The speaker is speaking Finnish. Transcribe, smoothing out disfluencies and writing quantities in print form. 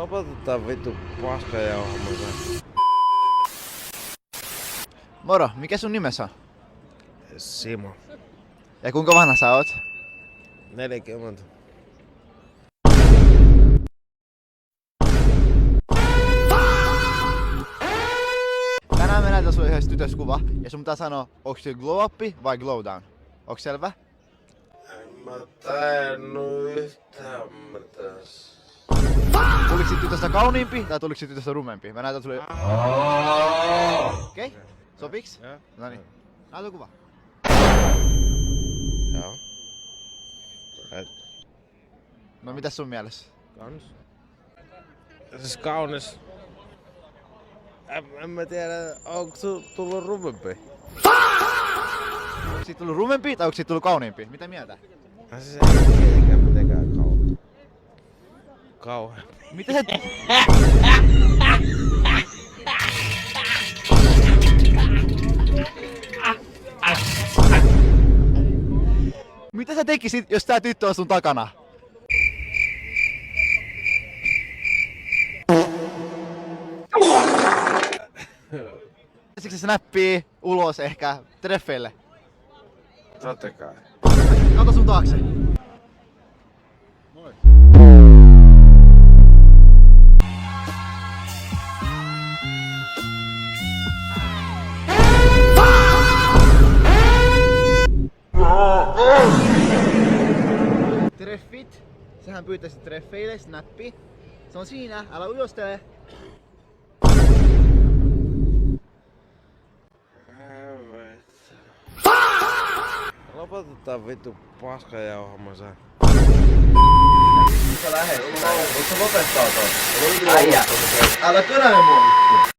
Lopetetaan vittu paskajauhamisen. Moro, mikä sun nimessä on? Simo. Ja kuinka vanha sä oot? 40. Tänään me näytän sulle yhdessä tytössä kuva ja sun pitää sanoa, onks se glow up vai glow down. Onks selvä? En mä tajunnut yhtään mitäs. Tuliko siitä tytöstä kauniimpi tai tuliko siitä tytöstä rumempi? Mä näytän sulle... Okei? Sopiks? Joo. Noniin. Näytä kuva. Joo. No mitäs sun mielessä? Kaunis. Siis kaunis. En mä tiedä, onko tullut rumempi? Onko siitä tullut rumempi tai onko siitä tullut kauniimpi? Mitä mieltä? Siis ei tietenkään mitenkään kauhean. Mitä se... Mitä sä tekisit, jos tää tyttö on sun takana? Siksi se snappii ulos ehkä treffeille. Totta kai. Kato sun taakse. Moi. Treffit. Sähän pyytäisit treffeille, snappi. Se on siinä, älä ujostele. Lopetetaan vittu paskajauhamisen. Sä lähet. Voitko lopettaa toi? Äijä. Älä könäile mua.